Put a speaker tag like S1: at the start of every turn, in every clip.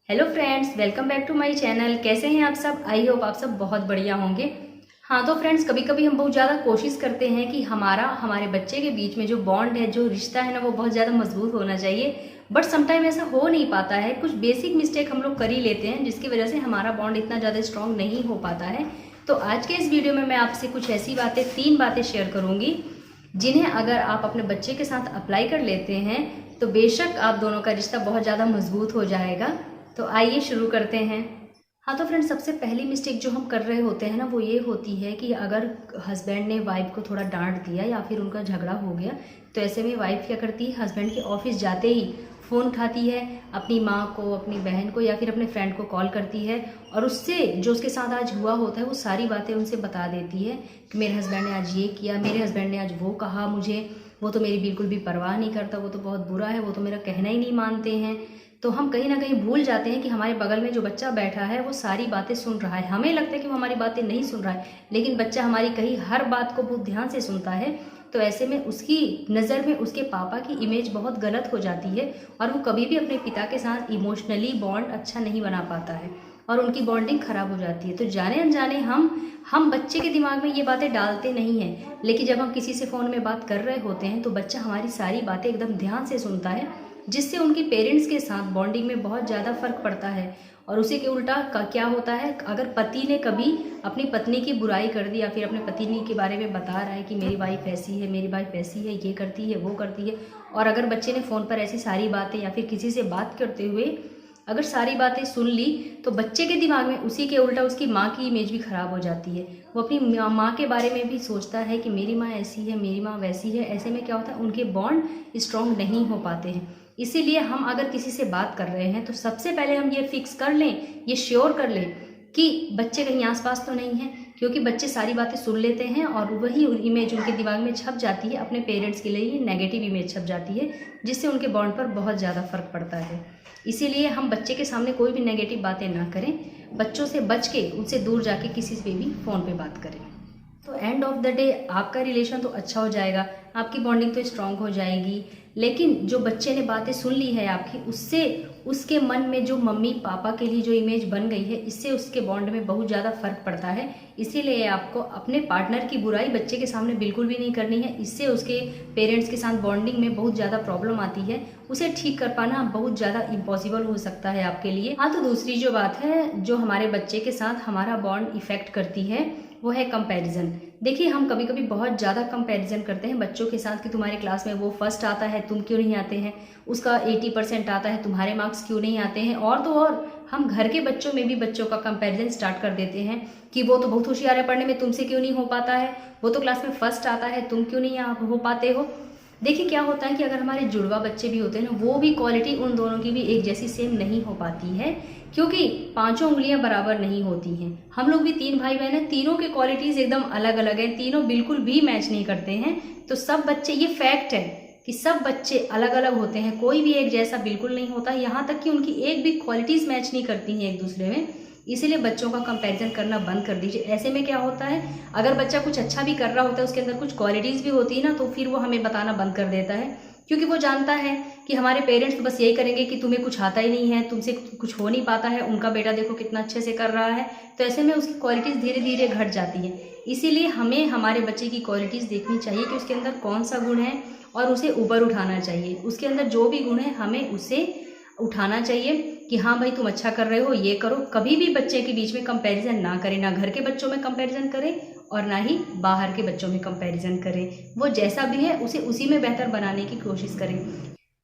S1: Hello friends, welcome back to my channel. कैसे हैं आप सब? आई होप आप सब बहुत बढ़िया होंगे। हाँ तो फ्रेंड्स, कभी कभी हम बहुत ज़्यादा कोशिश करते हैं कि हमारे बच्चे के बीच में जो बॉन्ड है, जो रिश्ता है ना, वो बहुत ज़्यादा मजबूत होना चाहिए। बट समटाइम ऐसा हो नहीं पाता है। कुछ बेसिक मिस्टेक हम लोग कर ही लेते हैं, जिसकी वजह से हमारा बॉन्ड इतना ज़्यादा स्ट्रॉन्ग नहीं हो पाता है। तो आज के इस वीडियो में मैं आपसे कुछ ऐसी बातें, 3 बातें शेयर करूँगी, जिन्हें अगर आप अपने बच्चे के साथ अप्लाई कर लेते हैं तो बेशक आप दोनों का रिश्ता बहुत ज़्यादा मजबूत हो जाएगा। तो आइए शुरू करते हैं। हाँ तो फ्रेंड्स, सबसे पहली मिस्टेक जो हम कर रहे होते हैं ना, वो ये होती है कि अगर हस्बैंड ने वाइफ को थोड़ा डांट दिया या फिर उनका झगड़ा हो गया, तो ऐसे में वाइफ क्या करती है, हस्बैंड के ऑफिस जाते ही फ़ोन उठाती है, अपनी माँ को, अपनी बहन को या फिर अपने फ्रेंड को कॉल करती है और उससे जो उसके साथ आज हुआ होता है वो सारी बातें उनसे बता देती है कि मेरे हस्बैंड ने आज ये किया, मेरे हस्बैंड ने आज वो कहा मुझे, वो तो मेरी बिल्कुल भी परवाह नहीं करता, वो तो बहुत बुरा है, वो तो मेरा कहना ही नहीं मानते हैं। तो हम कहीं ना कहीं भूल जाते हैं कि हमारे बगल में जो बच्चा बैठा है वो सारी बातें सुन रहा है। हमें लगता है कि वो हमारी बातें नहीं सुन रहा है, लेकिन बच्चा हमारी कहीं हर बात को बहुत ध्यान से सुनता है। तो ऐसे में उसकी नज़र में उसके पापा की इमेज बहुत गलत हो जाती है और वो कभी भी अपने पिता के साथ इमोशनली बॉन्ड अच्छा नहीं बना पाता है और उनकी बॉन्डिंग खराब हो जाती है। तो जाने अनजाने हम बच्चे के दिमाग में ये बातें डालते नहीं हैं, लेकिन जब हम किसी से फ़ोन में बात कर रहे होते हैं तो बच्चा हमारी सारी बातें एकदम ध्यान से सुनता है, जिससे उनके पेरेंट्स के साथ बॉन्डिंग में बहुत ज़्यादा फ़र्क पड़ता है। और उसी के उल्टा क्या होता है, अगर पति ने कभी अपनी पत्नी की बुराई कर दी या फिर अपने पत्नी के बारे में बता रहा है कि मेरी वाइफ ऐसी है, मेरी वाइफ ऐसी है, ये करती है, वो करती है, और अगर बच्चे ने फ़ोन पर ऐसी सारी बातें या फिर किसी से बात करते हुए अगर सारी बातें सुन ली, तो बच्चे के दिमाग में उसी के उल्टा उसकी माँ की इमेज भी ख़राब हो जाती है। वो अपनी माँ के बारे में भी सोचता है कि मेरी माँ ऐसी है, मेरी माँ वैसी है। ऐसे में क्या होता है, उनके बॉन्ड स्ट्रॉन्ग नहीं हो पाते हैं। इसीलिए हम अगर किसी से बात कर रहे हैं तो सबसे पहले हम ये फिक्स कर लें, ये श्योर कर लें कि बच्चे कहीं आसपास तो नहीं हैं, क्योंकि बच्चे सारी बातें सुन लेते हैं और वही इमेज उनके दिमाग में छप जाती है। अपने पेरेंट्स के लिए ये नेगेटिव इमेज छप जाती है, जिससे उनके बॉन्ड पर बहुत ज़्यादा फ़र्क पड़ता है। इसीलिए हम बच्चे के सामने कोई भी नेगेटिव बातें ना करें, बच्चों से बच के उनसे दूर जाके किसी से भी फ़ोन पे बात करें। तो एंड ऑफ द डे आपका रिलेशन तो अच्छा हो जाएगा, आपकी बॉन्डिंग तो स्ट्रांग हो जाएगी, लेकिन जो बच्चे ने बातें सुन ली है आपकी, उससे उसके मन में जो मम्मी पापा के लिए जो इमेज बन गई है, इससे उसके बॉन्ड में बहुत ज़्यादा फर्क पड़ता है। इसीलिए आपको अपने पार्टनर की बुराई बच्चे के सामने बिल्कुल भी नहीं करनी है। इससे उसके पेरेंट्स के साथ बॉन्डिंग में बहुत ज़्यादा प्रॉब्लम आती है। उसे ठीक कर पाना बहुत ज़्यादा इम्पॉसिबल हो सकता है आपके लिए। हाँ तो दूसरी जो बात है, जो हमारे बच्चे के साथ हमारा बॉन्ड इफेक्ट करती है, वो है कंपैरिजन। देखिए, हम कभी कभी बहुत ज़्यादा कंपैरिजन करते हैं बच्चों के साथ कि तुम्हारे क्लास में वो फर्स्ट आता है, तुम क्यों नहीं आते हैं, उसका 80% आता है, तुम्हारे मार्क्स क्यों नहीं आते हैं। और तो और हम घर के बच्चों में भी बच्चों का कंपैरिजन स्टार्ट कर देते हैं कि वो तो बहुत होशियार है पढ़ने में, तुमसे क्यों नहीं हो पाता है, वो तो क्लास में फर्स्ट आता है, तुम क्यों नहीं हो पाते हो। देखिए क्या होता है कि अगर हमारे जुड़वा बच्चे भी होते हैं ना, वो भी क्वालिटी उन दोनों की भी एक जैसी सेम नहीं हो पाती है, क्योंकि पांचों उंगलियां बराबर नहीं होती हैं। हम लोग भी 3 भाई बहन हैं, तीनों के क्वालिटीज़ एकदम अलग अलग हैं, तीनों बिल्कुल भी मैच नहीं करते हैं। तो सब बच्चे, ये फैक्ट है कि सब बच्चे अलग अलग होते हैं, कोई भी एक जैसा बिल्कुल नहीं होता, यहाँ तक कि उनकी एक भी क्वालिटीज़ मैच नहीं करती हैं एक दूसरे में। इसीलिए बच्चों का कंपैरिजन करना बंद कर दीजिए। ऐसे में क्या होता है, अगर बच्चा कुछ अच्छा भी कर रहा होता है, उसके अंदर कुछ क्वालिटीज़ भी होती है ना, तो फिर वो हमें बताना बंद कर देता है, क्योंकि वो जानता है कि हमारे पेरेंट्स तो बस यही करेंगे कि तुम्हें कुछ आता ही नहीं है, तुमसे कुछ हो नहीं पाता है, उनका बेटा देखो कितना अच्छे से कर रहा है। तो ऐसे में उसकी क्वालिटीज़ धीरे धीरे घट जाती हैं। इसीलिए हमें हमारे बच्चे की क्वालिटीज़ देखनी चाहिए कि उसके अंदर कौन सा गुण है और उसे ऊपर उठाना चाहिए। उसके अंदर जो भी गुण है हमें उसे उठाना चाहिए कि हाँ भाई, तुम अच्छा कर रहे हो, ये करो। कभी भी बच्चे के बीच में कंपैरिजन ना करें, ना घर के बच्चों में कंपैरिजन करें और ना ही बाहर के बच्चों में कंपैरिजन करें। वो जैसा भी है उसे उसी में बेहतर बनाने की कोशिश करें।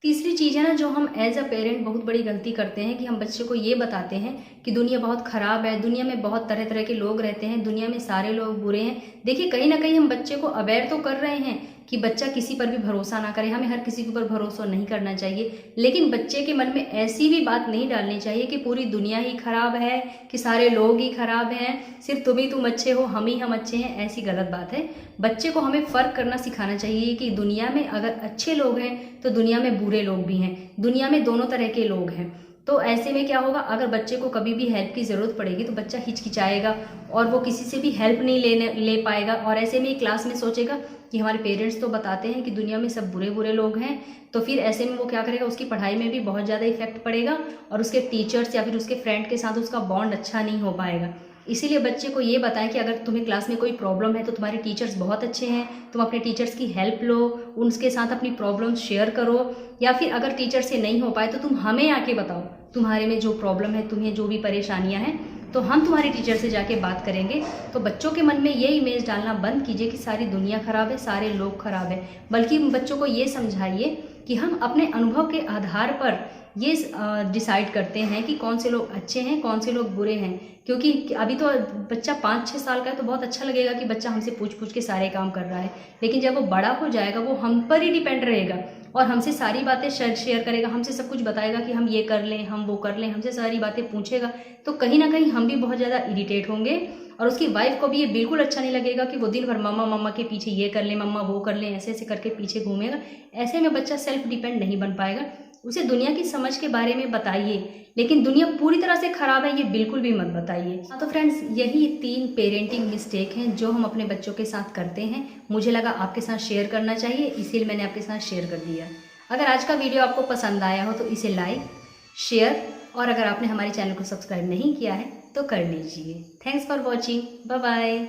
S1: तीसरी चीज़ है ना, जो हम एज अ पेरेंट बहुत बड़ी गलती करते हैं कि हम बच्चे को ये बताते हैं कि दुनिया बहुत ख़राब है, दुनिया में बहुत तरह तरह के लोग रहते हैं, दुनिया में सारे लोग बुरे हैं। देखिए, कहीं ना कहीं हम बच्चे को अवेयर तो कर रहे हैं कि बच्चा किसी पर भी भरोसा ना करे, हमें हर किसी के ऊपर भरोसा नहीं करना चाहिए, लेकिन बच्चे के मन में ऐसी भी बात नहीं डालनी चाहिए कि पूरी दुनिया ही खराब है, कि सारे लोग ही खराब हैं, सिर्फ तुम अच्छे हो, हम अच्छे हैं। ऐसी गलत बात है। बच्चे को हमें फ़र्क करना सिखाना चाहिए कि दुनिया में अगर अच्छे लोग हैं तो दुनिया में बुरे लोग भी हैं, दुनिया में दोनों तरह के लोग हैं। तो ऐसे में क्या होगा, अगर बच्चे को कभी भी हेल्प की ज़रूरत पड़ेगी तो बच्चा हिचकिचाएगा और वो किसी से भी हेल्प नहीं ले पाएगा, और ऐसे में क्लास में सोचेगा कि हमारे पेरेंट्स तो बताते हैं कि दुनिया में सब बुरे बुरे लोग हैं, तो फिर ऐसे में वो क्या करेगा, उसकी पढ़ाई में भी बहुत ज़्यादा इफेक्ट पड़ेगा और उसके टीचर्स या फिर उसके फ्रेंड के साथ उसका बॉन्ड अच्छा नहीं हो पाएगा। इसीलिए बच्चे को ये बताएं कि अगर तुम्हें क्लास में कोई प्रॉब्लम है तो तुम्हारे टीचर्स बहुत अच्छे हैं, तुम अपने टीचर्स की हेल्प लो, उनके साथ अपनी प्रॉब्लम शेयर करो, या फिर अगर टीचर से नहीं हो पाए तो तुम हमें आके बताओ तुम्हारे में जो प्रॉब्लम है, तुम्हें जो भी परेशानियां हैं, तो हम तुम्हारे टीचर से जाके बात करेंगे। तो बच्चों के मन में ये इमेज डालना बंद कीजिए कि सारी दुनिया खराब है, सारे लोग खराब है, बल्कि बच्चों को ये समझाइए कि हम अपने अनुभव के आधार पर ये डिसाइड करते हैं कि कौन से लोग अच्छे हैं, कौन से लोग बुरे हैं। क्योंकि अभी तो बच्चा 5-6 साल का है तो बहुत अच्छा लगेगा कि बच्चा हमसे पूछ पूछ के सारे काम कर रहा है, लेकिन जब वो बड़ा हो जाएगा वो हम पर ही डिपेंड रहेगा और हमसे सारी बातें शेयर करेगा, हमसे सब कुछ बताएगा कि हम ये कर लें, हम वो कर लें, हमसे सारी बातें पूछेगा, तो कहीं ना कहीं हम भी बहुत ज़्यादा इरिटेट होंगे और उसकी वाइफ को भी ये बिल्कुल अच्छा नहीं लगेगा कि वो दिन भर मम्मा मम्मा के पीछे ये कर ले, मम्मा वो कर ले, ऐसे ऐसे करके पीछे घूमेगा। ऐसे में बच्चा सेल्फ डिपेंड नहीं बन पाएगा। उसे दुनिया की समझ के बारे में बताइए, लेकिन दुनिया पूरी तरह से खराब है ये बिल्कुल भी मत बताइए। तो फ्रेंड्स, यही 3 पेरेंटिंग मिस्टेक हैं जो हम अपने बच्चों के साथ करते हैं। मुझे लगा आपके साथ शेयर करना चाहिए, इसीलिए मैंने आपके साथ शेयर कर दिया। अगर आज का वीडियो आपको पसंद आया हो तो इसे लाइक, शेयर और अगर आपने हमारे चैनल को सब्सक्राइब नहीं किया है तो कर लीजिए। Thanks for watching, bye bye.